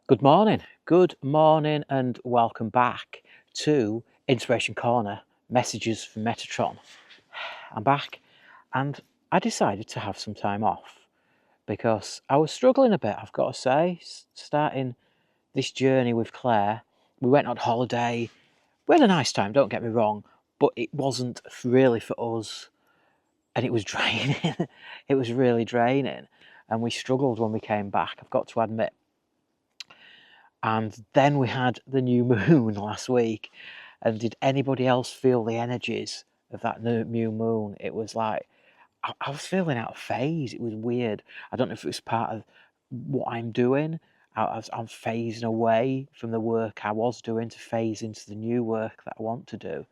Good morning, and welcome back to Inspiration Corner Messages from Metatron. I'm back, and I decided to have some time off because I was struggling a bit, I've got to say, starting this journey with Claire. We went on holiday, we had a nice time, don't get me wrong, but it wasn't really for us, and it was draining. It was really draining, and we struggled when we came back, I've got to admit. And then we had the new moon last week. And did anybody else feel the energies of that new moon? It was like, I was feeling out of phase. It was weird. I don't know if it was part of what I'm doing. I'm phasing away from the work I was doing to phase into the new work that I want to do.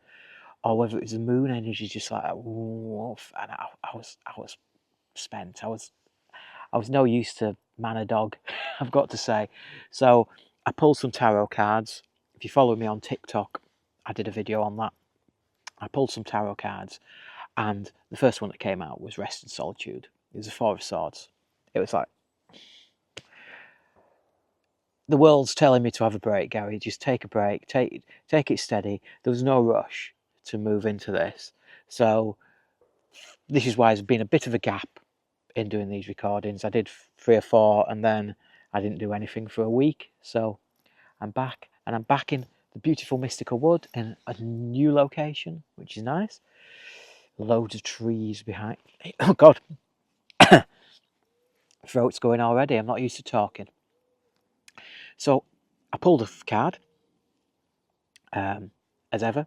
Or whether it was the moon energy just like, woof, and I was spent. I was no use to man a dog, I've got to say. So I pulled some tarot cards. If you follow me on TikTok, I did a video on that. I pulled some tarot cards, and the first one that came out was Rest and Solitude. It was a Four of Swords. It was like, the world's telling me to have a break, Gary. Just take a break. Take it steady. There was no rush to move into this. So this is why there's been a bit of a gap in doing these recordings. I did 3 or 4, and then I didn't do anything for a week. So I'm back, and I'm back in the beautiful mystical wood in a new location, which is nice. Loads of trees behind. Oh God, throat's going already. I'm not used to talking. So I pulled a card, as ever.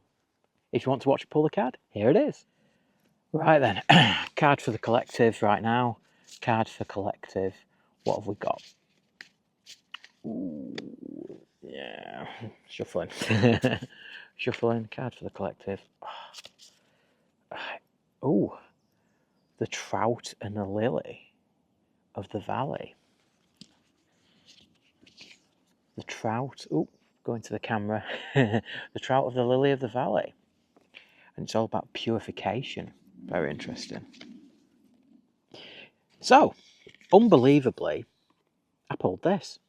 If you want to watch me pull the card, here it is. Right then, card for the collective right now. Card for collective. What have we got? Ooh, yeah, shuffling. Shuffling, card for the collective. Oh, the trout and the lily of the valley. The trout, going to the camera. The trout of the lily of the valley. And it's all about purification. Very interesting. So, unbelievably, I pulled this.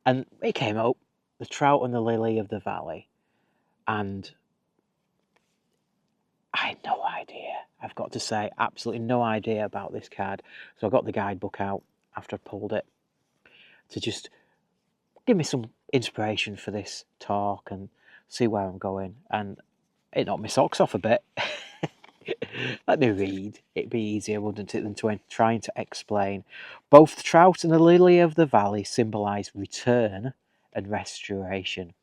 And it came up, the trout and the lily of the valley. And I had no idea. I've got to say, absolutely no idea about this card. So I got the guidebook out after I pulled it to just give me some inspiration for this talk and see where I'm going. And it knocked my socks off a bit. Let me read. It'd be easier, wouldn't it, than trying to explain. Both the trout and the lily of the valley symbolise return and restoration.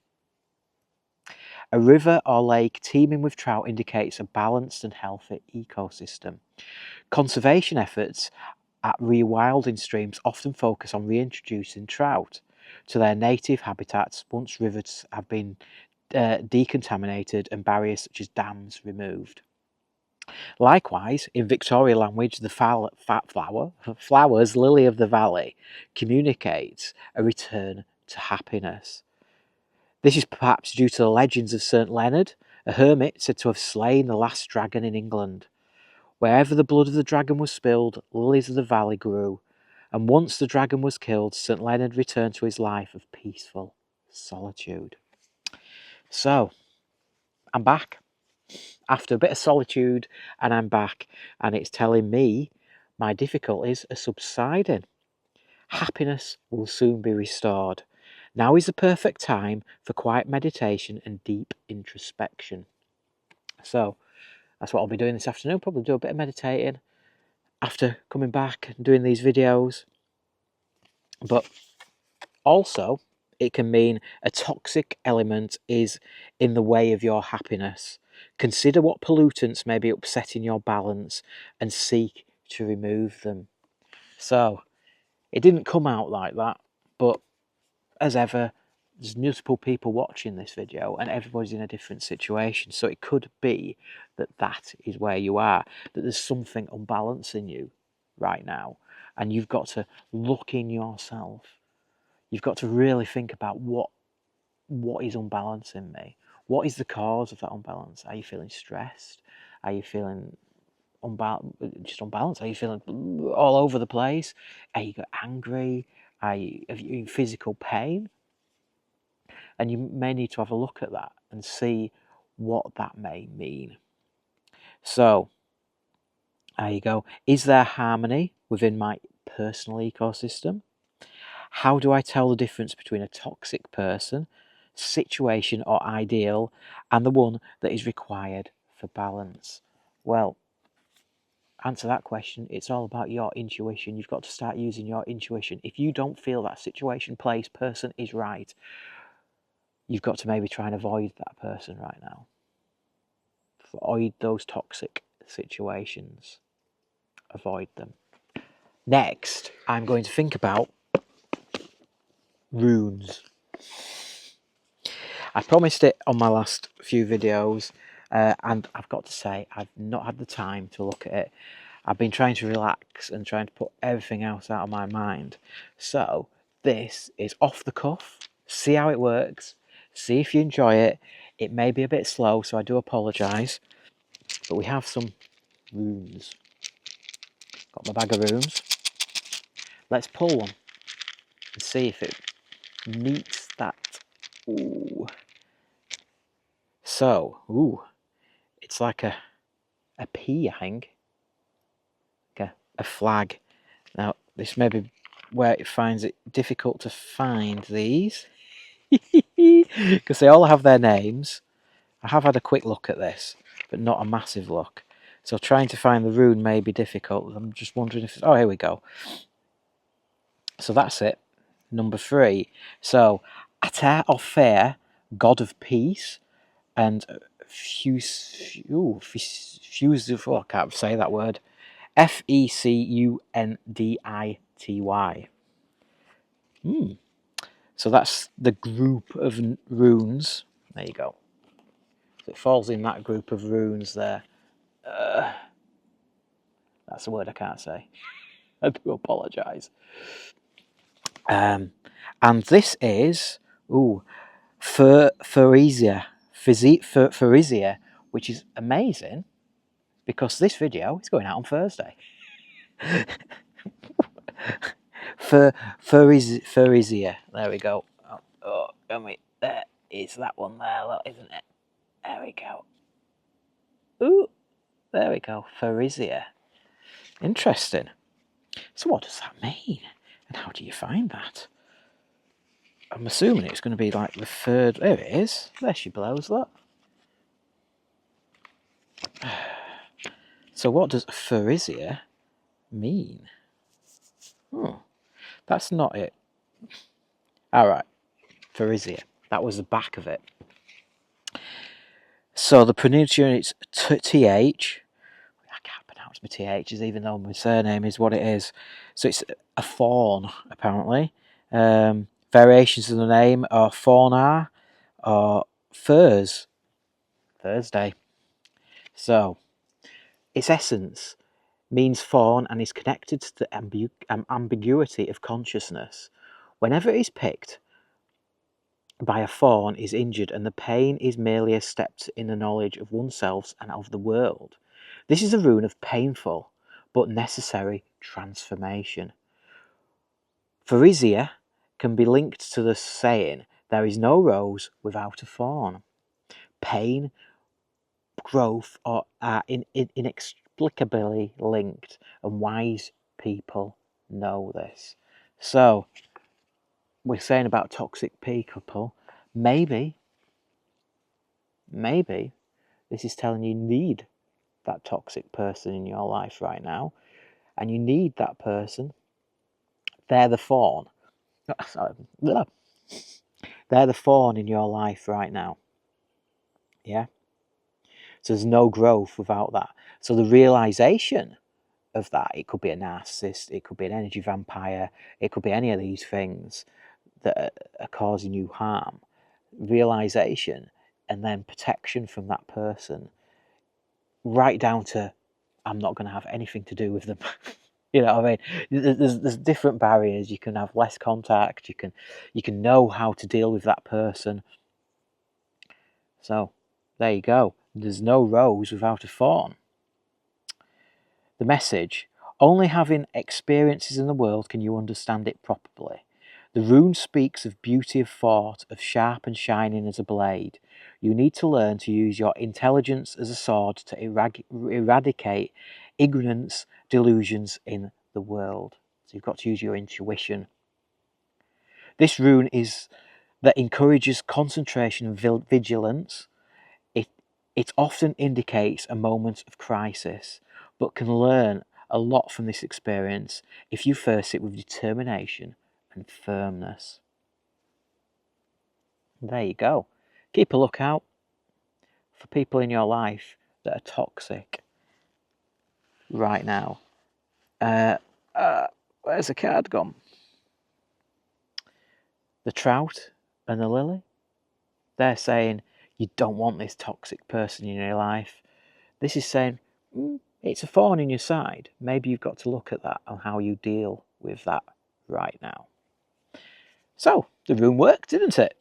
A river or lake teeming with trout indicates a balanced and healthy ecosystem. Conservation efforts at rewilding streams often focus on reintroducing trout to their native habitats once rivers have been decontaminated and barriers such as dams removed. Likewise, in Victoria language, the flowers, lily of the valley, communicates a return to happiness. This is perhaps due to the legends of St. Leonard, a hermit said to have slain the last dragon in England. Wherever the blood of the dragon was spilled, lilies of the valley grew, and once the dragon was killed, St. Leonard returned to his life of peaceful solitude. So, I'm back. After a bit of solitude, and I'm back, and it's telling me my difficulties are subsiding. Happiness will soon be restored. Now is the perfect time for quiet meditation and deep introspection. So that's what I'll be doing this afternoon. Probably do a bit of meditating after coming back and doing these videos. But also, it can mean a toxic element is in the way of your happiness. Consider what pollutants may be upsetting your balance and seek to remove them. So, it didn't come out like that, but as ever, there's multiple people watching this video and everybody's in a different situation. So it could be that that is where you are, that there's something unbalancing you right now. And you've got to look in yourself. You've got to really think about what is unbalancing me. What is the cause of that unbalance? Are you feeling stressed? Are you feeling just unbalanced? Are you feeling all over the place? Are you angry? Have you in physical pain? And you may need to have a look at that and see what that may mean. So, there you go. Is there harmony within my personal ecosystem? How do I tell the difference between a toxic person, situation or ideal, and the one that is required for balance? Well, answer that question. It's all about your intuition. You've got to start using your intuition. If you don't feel that situation, place, person is right, you've got to maybe try and avoid that person right now. Avoid those toxic situations. Avoid them. Next, I'm going to think about runes. I promised it on my last few videos, and I've got to say, I've not had the time to look at it. I've been trying to relax and trying to put everything else out of my mind. So, this is off the cuff. See how it works. See if you enjoy it. It may be a bit slow, so I do apologise. But we have some runes. Got my bag of runes. Let's pull one and see if it meets that. Ooh. So, it's like a P, I think. Like a flag. Now, this may be where it finds it difficult to find these. Because they all have their names. I have had a quick look at this, but not a massive look. So trying to find the rune may be difficult. I'm just wondering if... Oh, here we go. So that's it. Number 3. So, Ater of Fair, God of Peace, and Fuse... I can't say that word. Fecundity. So that's the group of runes. There you go. So it falls in that group of runes there. That's a word I can't say. I do apologise. And this is Thurisaz, which is amazing because this video is going out on Thursday. Thurisaz. There we go. There is that one there, look, isn't it? There we go. Ooh, there we go. Thurisaz. Interesting. So what does that mean? And how do you find that? I'm assuming it's going to be like the third... There it is. There she blows, look. So what does Thurisaz mean? That's not it. Alright. Thurisaz. That was the back of it. So the pronunciation is TH. I can't pronounce my THs even though my surname is what it is. So it's a fawn, apparently. Variations of the name are Faunar or Thursday. So its essence means fawn and is connected to the ambiguity of consciousness. Whenever it is picked by a fawn is injured and the pain is merely a step in the knowledge of oneself and of the world. This is a rune of painful but necessary transformation. Thurisaz can be linked to the saying, there is no rose without a thorn. Pain, growth are inexplicably linked, and wise people know this. So, we're saying about toxic people, maybe this is telling you need that toxic person in your life right now, and you need that person. They're the thorn. They're the thorn in your life right now. Yeah? So there's no growth without that. So the realization of that, it could be a narcissist, it could be an energy vampire, it could be any of these things that are causing you harm. Realization and then protection from that person, right down to, I'm not going to have anything to do with them. You know what I mean? There's different barriers. You can have less contact. You can know how to deal with that person. So there you go. There's no rose without a thorn. The message: only having experiences in the world can you understand it properly. The rune speaks of beauty of thought, of sharp and shining as a blade. You need to learn to use your intelligence as a sword to eradicate ignorance, delusions in the world. So you've got to use your intuition. This rune is that encourages concentration and vigilance. It often indicates a moment of crisis, but can learn a lot from this experience if you face it with determination and firmness. There you go. Keep a lookout for people in your life that are toxic right now. Where's the card gone? The trout and the lily. They're saying you don't want this toxic person in your life. This is saying it's a thorn in your side. Maybe you've got to look at that and how you deal with that right now. So the rune worked, didn't it?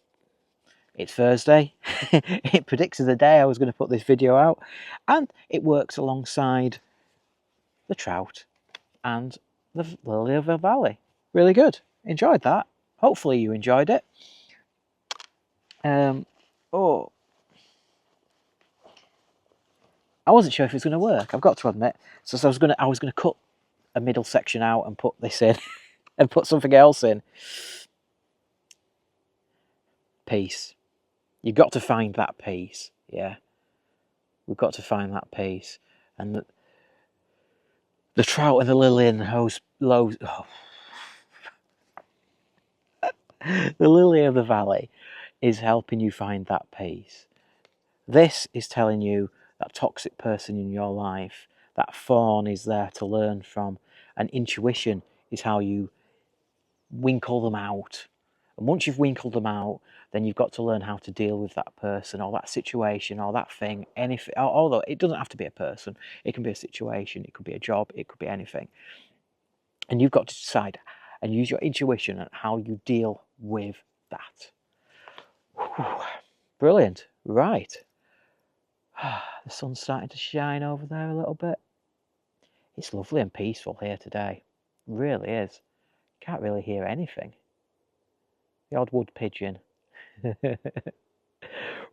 It's Thursday. It predicted the day I was going to put this video out, and it works alongside the trout and the lily of the valley. Really good. Enjoyed that. Hopefully you enjoyed it. I wasn't sure if it was going to work, I've got to admit. So I was going to cut a middle section out and put this in and put something else in. Peace. You've got to find that peace, yeah. We've got to find that peace. And the trout and the lily and the the lily of the valley is helping you find that peace. This is telling you that toxic person in your life, that thorn is there to learn from, and intuition is how you winkle them out. And once you've winkled them out, then you've got to learn how to deal with that person or that situation or that thing, anything. Although it doesn't have to be a person, it can be a situation, it could be a job, it could be anything. And you've got to decide and use your intuition on how you deal with that. Whew. Brilliant. Right. The sun's starting to shine over there a little bit. It's lovely and peaceful here today. It really is. Can't really hear anything. The odd wood pigeon.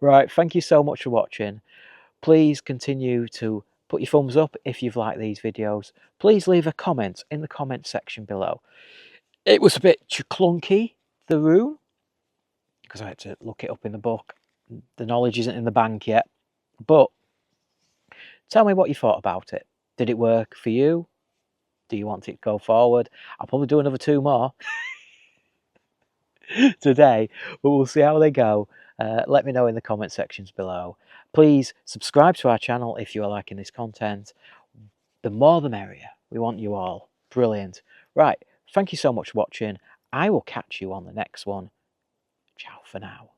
Right, thank you so much for watching. Please continue to put your thumbs up if you've liked these videos. Please leave a comment in the comment section below. It was a bit clunky, the rune, because I had to look it up in the book. The knowledge isn't in the bank yet. But tell me what you thought about it. Did it work for you? Do you want it to go forward? I'll probably do another 2 more today, but we'll see how they go. Let me know in the comment sections below. Please subscribe to our channel if you are liking this content. The more the merrier. We want you all. Brilliant. Right, thank you so much for watching. I will catch you on the next one. Ciao for now.